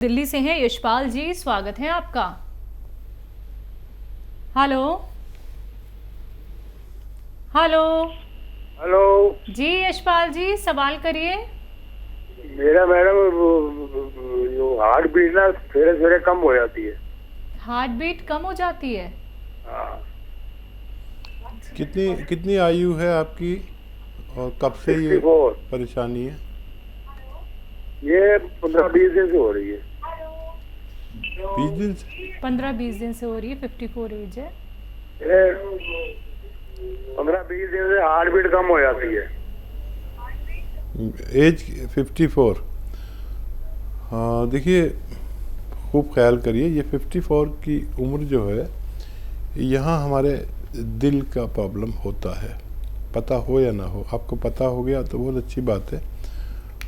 दिल्ली से हैं यशपाल जी, स्वागत है आपका। हेलो हेलो हेलो जी, यशपाल जी सवाल करिए। मेरा मैडम जो हार्ट बीट ना सवेरे सवेरे कम हो जाती है। हार्ट बीट कम हो जाती है। हाँ, कितनी कितनी आयु है आपकी और कब से ये 64। परेशानी है? ये 15-20 दिन से हो रही है। 20 दिन से? 15-20 दिन से हो रही है, 54 एज है। ये 15-20 दिन से हार्ट बीट कम हो जाती है। एज 54। हाँ, देखिए खूब ख्याल करिए। ये 54 की उम्र जो है, यहाँ हमारे दिल का प्रॉब्लम होता है, पता हो या ना हो। आपको पता हो गया तो बहुत अच्छी बात है।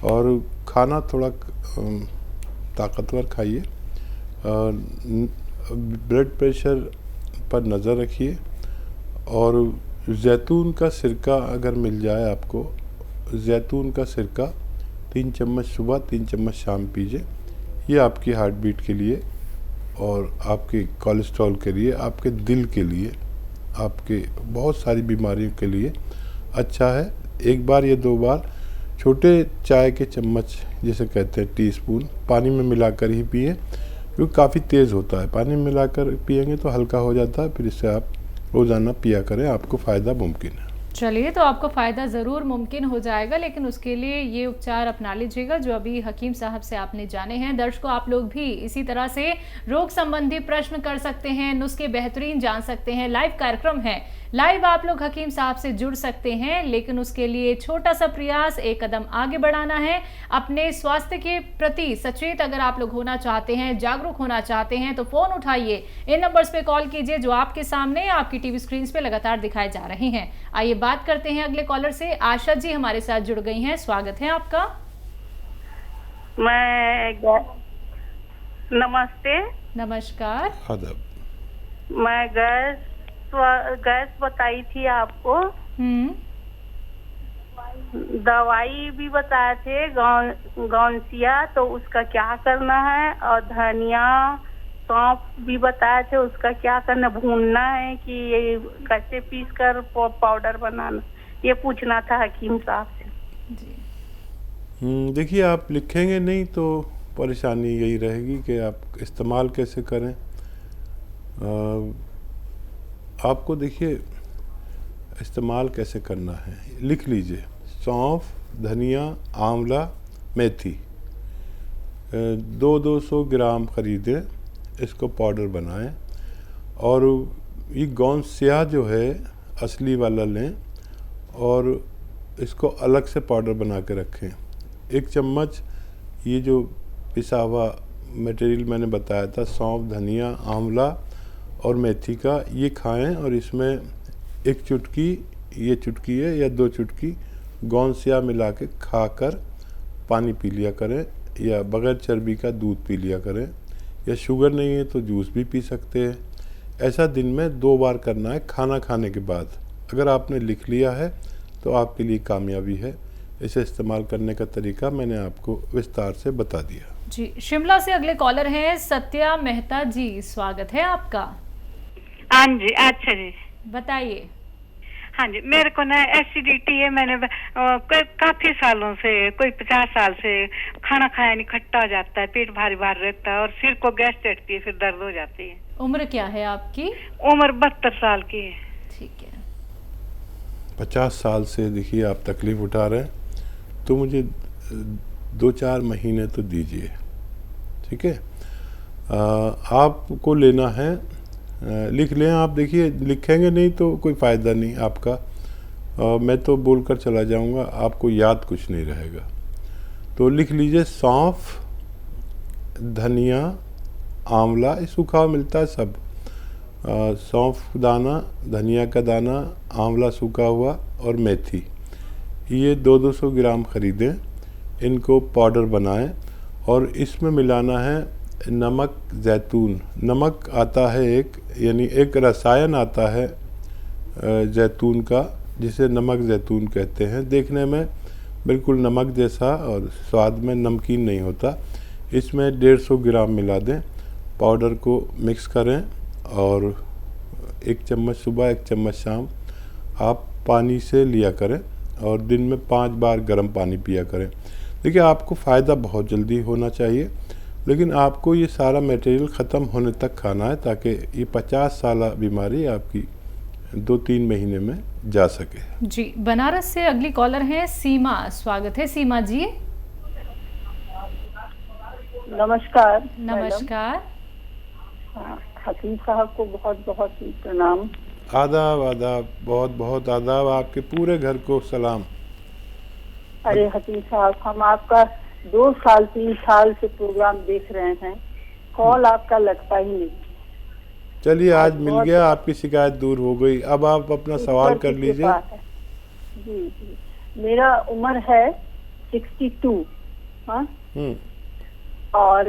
और खाना थोड़ा ताकतवर खाइए, ब्लड प्रेशर पर नज़र रखिए, और जैतून का सिरका अगर मिल जाए आपको, जैतून का सिरका 3 चम्मच सुबह 3 चम्मच शाम पीजिए। ये आपकी हार्ट बीट के लिए और आपके कोलेस्ट्रॉल के लिए, आपके दिल के लिए, आपके बहुत सारी बीमारियों के लिए अच्छा है। एक बार या 2 बार छोटे चाय के चम्मच, जिसे कहते हैं टीस्पून, पानी में मिलाकर ही पिए, क्योंकि काफ़ी तेज़ होता है। पानी में मिलाकर पिएंगे तो हल्का हो जाता है। फिर इससे आप रोज़ाना पिया करें, आपको फ़ायदा मुमकिन है। चलिए, तो आपको फ़ायदा ज़रूर मुमकिन हो जाएगा, लेकिन उसके लिए ये उपचार अपना लीजिएगा जो अभी हकीम साहब से आपने जाने हैं। दर्शकों, आप लोग भी इसी तरह से रोग संबंधी प्रश्न कर सकते हैं, नुस्खे बेहतरीन जान सकते हैं। लाइव कार्यक्रम है, लाइव आप लोग हकीम साहब से जुड़ सकते हैं, लेकिन उसके लिए छोटा सा प्रयास, एक कदम आगे बढ़ाना है। अपने स्वास्थ्य के प्रति सचेत अगर आप लोग होना चाहते हैं, जागरूक होना चाहते हैं, तो फ़ोन उठाइए, इन नंबर्स पे कॉल कीजिए जो आपके सामने आपकी टीवी स्क्रीन पे लगातार दिखाए जा रहे हैं। आइए बात करते हैं अगले कॉलर से। आशा जी हमारे साथ जुड़ गई हैं, स्वागत है आपका। नमस्ते। नमस्कार। आदाब। मैं गैस बताई थी आपको, दवाई भी बताए थे गौनसिया, तो उसका क्या करना है, और धनिया सौंफ भी बताए थे, उसका क्या करना, भूनना है कि ये कैसे पीस कर पाउडर बनाना, ये पूछना था हकीम साहब से। देखिए, आप लिखेंगे नहीं तो परेशानी यही रहेगी कि आप इस्तेमाल कैसे करें। आपको देखिए इस्तेमाल कैसे करना है, लिख लीजिए। सौंफ, धनिया, आंवला, मेथी 200 ग्राम ख़रीदें, इसको पाउडर बनाएं। और ये गोंद स्याह जो है असली वाला लें और इसको अलग से पाउडर बना के रखें। 1 चम्मच ये जो पिसा हुआ मटेरियल मैंने बताया था, सौंफ, धनिया, आंवला और मेथी का, ये खाएं। और इसमें 1 चुटकी, ये चुटकी है या 2 चुटकी गोंद स्याह मिला के खाकर पानी पी लिया करें, या बग़ैर चर्बी का दूध पी लिया करें, या शुगर नहीं है तो जूस भी पी सकते हैं। ऐसा दिन में 2 बार करना है, खाना खाने के बाद। अगर आपने लिख लिया है तो आपके लिए कामयाबी है। इसे इस्तेमाल करने का तरीका मैंने आपको विस्तार से बता दिया जी। शिमला से अगले कॉलर हैं सत्या मेहता जी, स्वागत है आपका। हाँ जी, अच्छा जी, बताइए। हाँ जी, मेरे को ना एसिडिटी है। मैंने काफी सालों से, कोई 50 साल से खाना खाया नहीं, खट्टा हो जाता है, पेट भारी भारी रहता है, और सिर को गैस चढ़ती है, फिर दर्द हो जाती है। उम्र क्या है आपकी? उम्र 72 साल की है। ठीक है। 50 साल से देखिए आप तकलीफ़ उठा रहे हैं, तो मुझे 2-4 महीने तो दीजिए, ठीक है। आपको लेना है, लिख लें आप। देखिए, लिखेंगे नहीं तो कोई फ़ायदा नहीं आपका। मैं तो बोलकर चला जाऊंगा, आपको याद कुछ नहीं रहेगा। तो लिख लीजिए, सौंफ, धनिया, आंवला, ये सूखा मिलता है सब। सौंफ दाना, धनिया का दाना, आंवला सूखा हुआ और मेथी, ये 200 ग्राम ख़रीदें। इनको पाउडर बनाएं और इसमें मिलाना है नमक जैतून। नमक आता है एक, यानी एक रसायन आता है जैतून का, जिसे नमक जैतून कहते हैं। देखने में बिल्कुल नमक जैसा और स्वाद में नमकीन नहीं होता। इसमें 150 ग्राम मिला दें, पाउडर को मिक्स करें और 1 चम्मच सुबह 1 चम्मच शाम आप पानी से लिया करें और दिन में 5 बार गर्म पानी पिया करें। देखिए आपको फ़ायदा बहुत जल्दी होना चाहिए, लेकिन आपको ये सारा मटेरियल ख़त्म होने तक खाना है ताकि ये 50 साल बीमारी आपकी 2-3 महीने में जा सके। जी, बनारस से अगली कॉलर हैं सीमा। स्वागत है सीमा जी। नमस्कार। नमस्कार। हकीम साहब को बहुत बहुत प्रणाम। आदाब आदाब, बहुत बहुत आदाब, आपके पूरे घर को सलाम। अरे हकीम साहब, हम आपका 2 साल 3 साल से प्रोग्राम देख रहे हैं, कॉल आपका लगता ही नहीं। चलिए आज मिल गया, आपकी शिकायत दूर हो गई। अब आप अपना सवाल कर लीजिए। जी जी, मेरा उम्र है 62। हाँ, और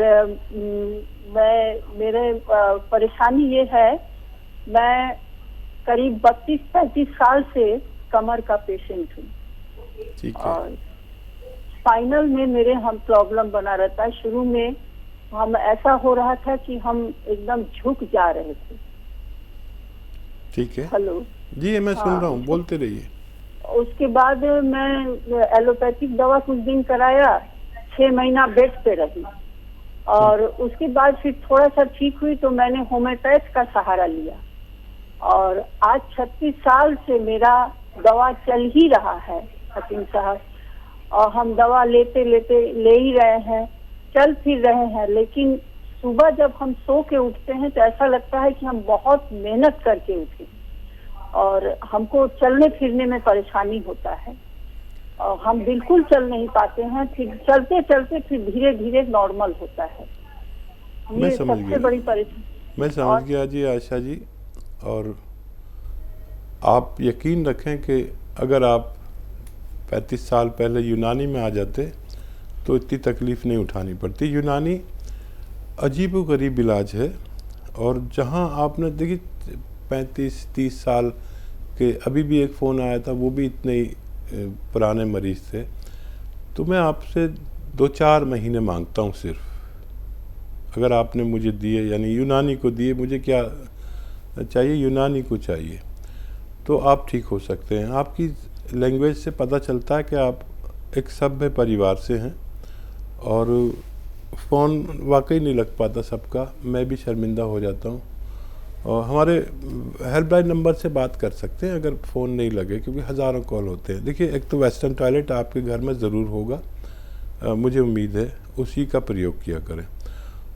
मेरे परेशानी ये है, मैं करीब 32-35 साल से कमर का पेशेंट हूँ। ठीक है। और स्पाइनल में मेरे हम प्रॉब्लम बना रहता है। शुरू में हम ऐसा हो रहा था कि हम एकदम झुक जा रहे थे। ठीक है। हेलो जी, मैं सुन रहा हूँ, बोलते रहिए। उसके बाद मैं एलोपैथिक दवा कुछ दिन कराया, 6 महीना बेड पे रही और उसके बाद फिर थोड़ा सा ठीक हुई तो मैंने होम्योपैथ का सहारा लिया और आज 36 साल से मेरा दवा चल ही रहा है हकीम साहब। और हम दवा लेते लेते ले ही रहे हैं, चल फिर रहे हैं, लेकिन सुबह जब हम सो के उठते हैं तो ऐसा लगता है कि हम बहुत मेहनत करके उठे और हमको चलने फिरने में परेशानी होता है और हम बिल्कुल चल नहीं पाते हैं। फिर चलते चलते फिर धीरे धीरे नॉर्मल होता है। मैं ये समझ सबसे गया। बड़ी परेशानी। मैं समझ गया जी आयशा जी। और आप यकीन रखें कि अगर आप 35 साल पहले यूनानी में आ जाते तो इतनी तकलीफ़ नहीं उठानी पड़ती। यूनानी अजीबोगरीब इलाज है और जहां आपने देखिए 35-30 साल के, अभी भी एक फ़ोन आया था, वो भी इतने ही पुराने मरीज़ थे। तो मैं आपसे 2-4 महीने मांगता हूँ सिर्फ। अगर आपने मुझे दिए, यानी यूनानी को दिए, मुझे क्या चाहिए, यूनानी को चाहिए, तो आप ठीक हो सकते हैं। आपकी लैंग्वेज से पता चलता है कि आप एक सभ्य परिवार से हैं और फ़ोन वाकई नहीं लग पाता सबका, मैं भी शर्मिंदा हो जाता हूँ। और हमारे हेल्पलाइन नंबर से बात कर सकते हैं अगर फ़ोन नहीं लगे, क्योंकि हज़ारों कॉल होते हैं। देखिए, एक तो वेस्टर्न टॉयलेट आपके घर में ज़रूर होगा, मुझे उम्मीद है, उसी का प्रयोग किया करें।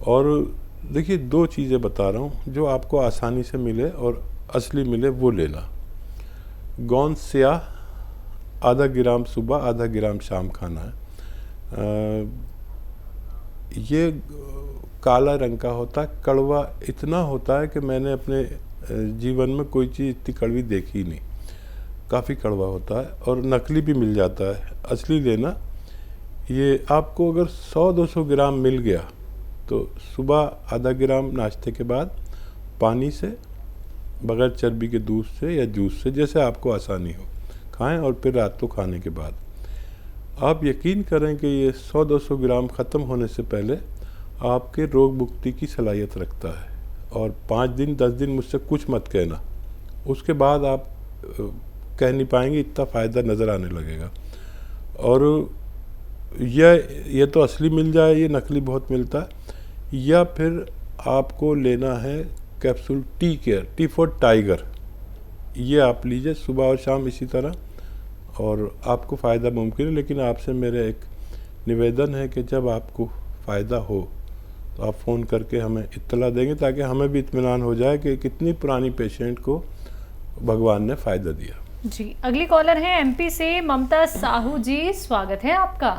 और देखिए 2 चीज़ें बता रहा हूँ जो आपको आसानी से मिले और असली मिले, वो लेना। गोंद स्याह आधा ग्राम सुबह, आधा ग्राम शाम खाना है। ये काला रंग का होता है, कड़वा इतना होता है कि मैंने अपने जीवन में कोई चीज़ इतनी कड़वी देखी नहीं। काफ़ी कड़वा होता है और नकली भी मिल जाता है, असली लेना। ये आपको अगर 100-200 ग्राम मिल गया तो सुबह आधा ग्राम नाश्ते के बाद पानी से, बग़ैर चर्बी के दूध से या जूस से, जैसे आपको आसानी हो, खाएं। और फिर रात को खाने के बाद आप यकीन करें कि ये 100-200 ग्राम ख़त्म होने से पहले आपके रोग मुक्ति की सलाहियत रखता है। और 5 दिन 10 दिन मुझसे कुछ मत कहना, उसके बाद आप कह नहीं पाएंगे, इतना फ़ायदा नज़र आने लगेगा। और यह तो असली मिल जाए, ये नकली बहुत मिलता है। या फिर आपको लेना है capsule tea care, T for tiger, ये आप लीजिए सुबह और शाम इसी तरह, और आपको फ़ायदा मुमकिन है। लेकिन आपसे मेरा एक निवेदन है कि जब आपको फ़ायदा हो तो आप फ़ोन करके हमें इत्तला देंगे, ताकि हमें भी इत्मीनान हो जाए कि कितनी पुरानी पेशेंट को भगवान ने फ़ायदा दिया। जी, अगली कॉलर है एमपी से ममता साहू जी। स्वागत है आपका।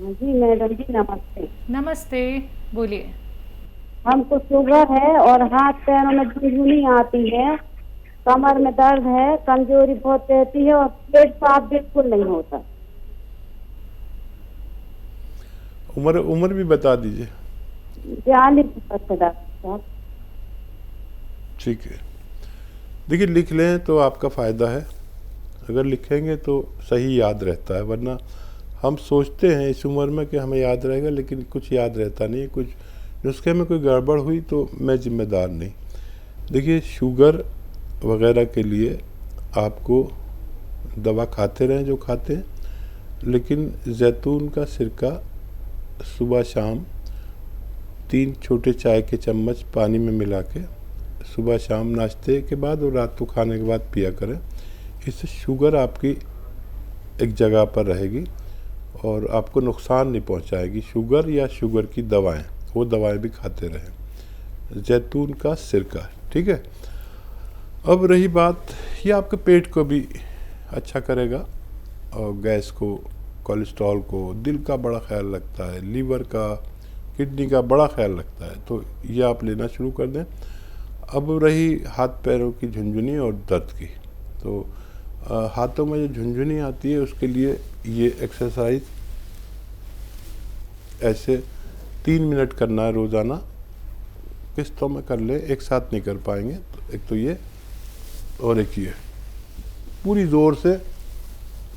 जी मैडम जी, नमस्ते। नमस्ते, बोलिए। हमको शुगर है और हाथ पैरों में झुनझुनी आती है, कमर में दर्द है, कमजोरी बहुत रहती है और पेट साफ बिल्कुल नहीं होता। उम्र भी बता दीजिए। 42 डॉक्टर साहब। ठीक है, देखिए लिख लें तो आपका फ़ायदा है, अगर लिखेंगे तो सही याद रहता है, वरना हम सोचते हैं इस उम्र में कि हमें याद रहेगा, लेकिन कुछ याद रहता नहीं है। कुछ नुस्खे में कोई गड़बड़ हुई तो मैं जिम्मेदार नहीं। देखिए, शुगर वगैरह के लिए आपको दवा खाते रहें जो खाते हैं, लेकिन जैतून का सिरका सुबह शाम 3 छोटे चाय के चम्मच पानी में मिला के सुबह शाम नाश्ते के बाद और रात को खाने के बाद पिया करें। इससे शुगर आपकी एक जगह पर रहेगी और आपको नुकसान नहीं पहुंचाएगी। शुगर या शुगर की दवाएं, वो दवाएं भी खाते रहें। जैतून का सिरका, ठीक है। अब रही बात, ये आपके पेट को भी अच्छा करेगा और गैस को, कोलेस्ट्रॉल को, दिल का बड़ा ख्याल रखता है, लीवर का, किडनी का बड़ा ख्याल रखता है, तो ये आप लेना शुरू कर दें। अब रही हाथ पैरों की झुनझुनी और दर्द की, तो हाथों में जो झुनझुनी आती है उसके लिए ये एक्सरसाइज ऐसे 3 मिनट करना है रोज़ाना। किस्तों में कर ले, एक साथ नहीं कर पाएंगे, तो एक तो ये और एक ये, पूरी ज़ोर से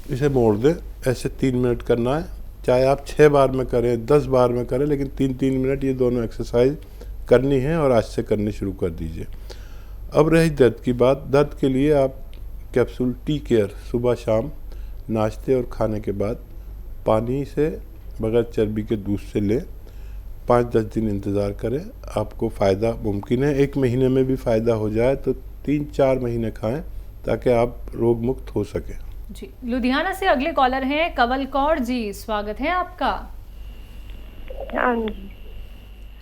इसे मोड़ दें। ऐसे 3 मिनट करना है, चाहे आप 6 बार में करें, 10 बार में करें, लेकिन 3-3 मिनट ये दोनों एक्सरसाइज करनी है और आज से करनी शुरू कर दीजिए। अब रही दर्द की बात। दर्द के लिए आप कैप्सूल टी केयर सुबह शाम नाश्ते और खाने के बाद पानी से बगैर चर्बी के दूध से लें। 5-10 दिन इंतज़ार करें, आपको फ़ायदा मुमकिन है। 1 महीने में भी फ़ायदा हो जाए तो 3-4 महीने खाएं ताकि आप रोग मुक्त हो सकें। जी, लुधियाना से अगले कॉलर हैं कंवल कौर जी, स्वागत है आपका। हाँ जी,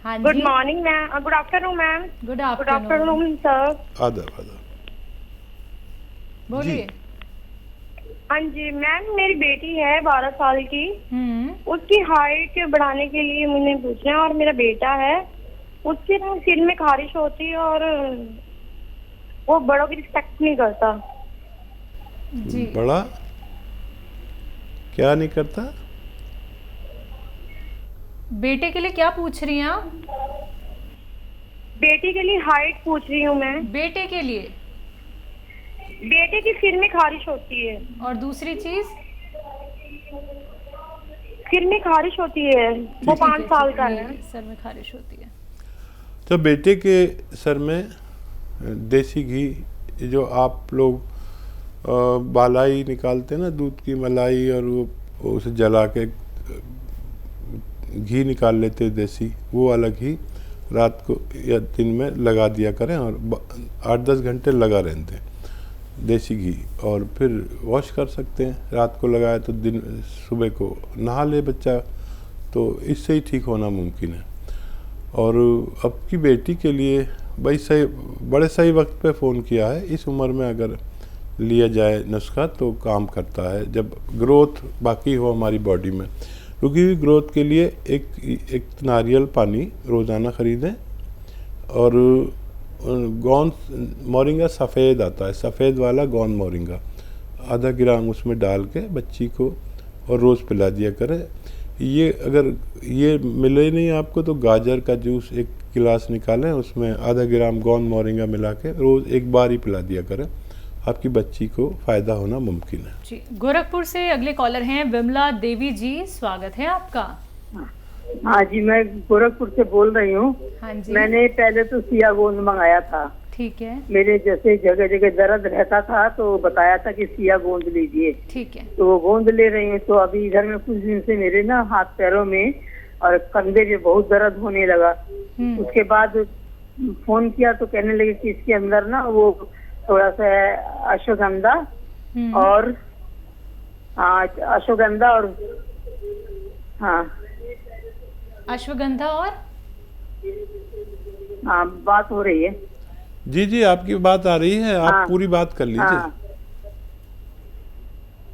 हाँ जी, good morning ma'am, good afternoon ma'am. Good afternoon afternoon, sir. आदाब। बोलिए। हाँ जी मैम, मेरी बेटी है 12 साल की। हम्म, उसकी हाइट बढ़ाने के लिए मुझे पूछना है, और मेरा बेटा है, उसके ना सिर में खारिश होती है और वो बड़ों की रिस्पेक्ट नहीं करता। जी, बड़ा क्या नहीं करता? बेटे के लिए क्या पूछ रही हैं आप? बेटी के लिए हाइट पूछ रही हूँ मैं। बेटे के लिए, बेटे की सिर में खारिश होती है। और दूसरी चीज? सिर में खारिश होती है, वो 5 साल का है। सर में खारिश होती है। तो बेटे के सर में देसी घी, जो आप लोग बालाई निकालते हैं ना, दूध की मलाई, और वो उसे जला के घी निकाल लेते हैं देसी, वो वाला घी रात को या दिन में लगा दिया करें और 8-10 घंटे लगा रहते हैं देसी घी, और फिर वॉश कर सकते हैं। रात को लगाया तो दिन सुबह को नहा ले बच्चा, तो इससे ही ठीक होना मुमकिन है। और अब की बेटी के लिए भाई सही, बड़े सही वक्त पे फ़ोन किया है। इस उम्र में अगर लिया जाए नुस्खा तो काम करता है, जब ग्रोथ बाकी हो हमारी बॉडी में। रुकी हुई ग्रोथ के लिए एक नारियल पानी रोज़ाना ख़रीदें, और गोंद मोरिंगा सफ़ेद आता है, सफ़ेद वाला गोंद मोरिंगा आधा ग्राम उसमें डाल के बच्ची को और रोज़ पिला दिया करें। ये अगर ये मिले नहीं आपको तो गाजर का जूस 1 गिलास निकालें, उसमें आधा ग्राम गोंद मोरिंगा मिला के रोज़ 1 बार ही पिला दिया करें, आपकी बच्ची को फ़ायदा होना मुमकिन है। जी, गोरखपुर से अगले कॉलर हैं विमला देवी जी, स्वागत है आपका। हाँ जी, मैं गोरखपुर से बोल रही हूँ। हाँ जी, मैंने पहले तो सिया गोंद मंगाया था। ठीक है, मेरे जैसे जगह जगह दर्द रहता था तो बताया था कि सिया गोंद लीजिए, ठीक है। तो वो गोंद ले रही हूँ। तो अभी इधर में कुछ दिन से मेरे ना हाथ पैरों में और कंधे में बहुत दर्द होने लगा। उसके बाद फोन किया तो कहने लगे कि इसके अंदर ना वो थोड़ा सा अश्वगंधा और अश्वगंधा और अश्वगंधा और बात हो रही है। जी जी, आपकी बात आ रही है, आप पूरी बात कर लीजिए।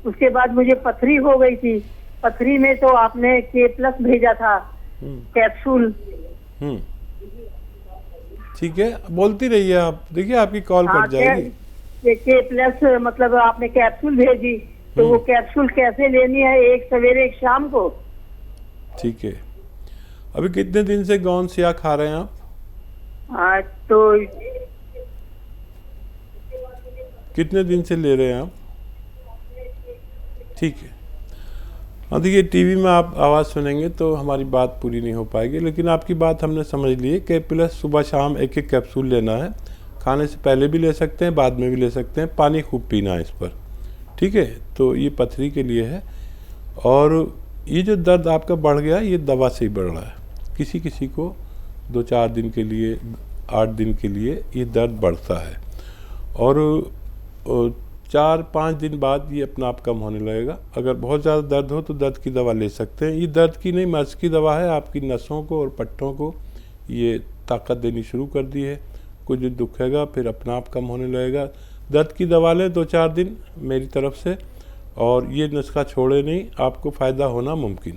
उसके बाद मुझे पथरी हो गई थी। पथरी में तो आपने K+ भेजा था कैप्सूल। ठीक है, बोलती रहिए आप, देखिए आपकी कॉल कट जाएगी। K+ मतलब आपने कैप्सूल भेजी, तो वो कैप्सूल कैसे लेनी है? एक सवेरे एक शाम को। ठीक है, अभी कितने दिन से गोंद सिया खा रहे हैं आप? तो कितने दिन से ले रहे हैं आप? ठीक है, हाँ, देखिए टीवी में आप आवाज़ सुनेंगे तो हमारी बात पूरी नहीं हो पाएगी, लेकिन आपकी बात हमने समझ ली है। के प्लस सुबह शाम एक एक कैप्सूल लेना है, खाने से पहले भी ले सकते हैं, बाद में भी ले सकते हैं, पानी खूब पीना है इस पर, ठीक है। तो ये पथरी के लिए है। और ये जो दर्द आपका बढ़ गया ये दवा से ही बढ़ रहा है। किसी किसी को 2-4 दिन के लिए, 8 दिन के लिए ये दर्द बढ़ता है और 4-5 दिन बाद ये अपना आप कम होने लगेगा। अगर बहुत ज़्यादा दर्द हो तो दर्द की दवा ले सकते हैं। ये दर्द की नहीं, मर्ज की दवा है। आपकी नसों को और पट्टों को ये ताकत देनी शुरू कर दी है। कुछ दिन दुखेगा फिर अपना आप कम होने लगेगा। दर्द की दवा लें 2-4 दिन मेरी तरफ से, और ये नुस्खा छोड़े नहीं, आपको फ़ायदा होना मुमकिन है।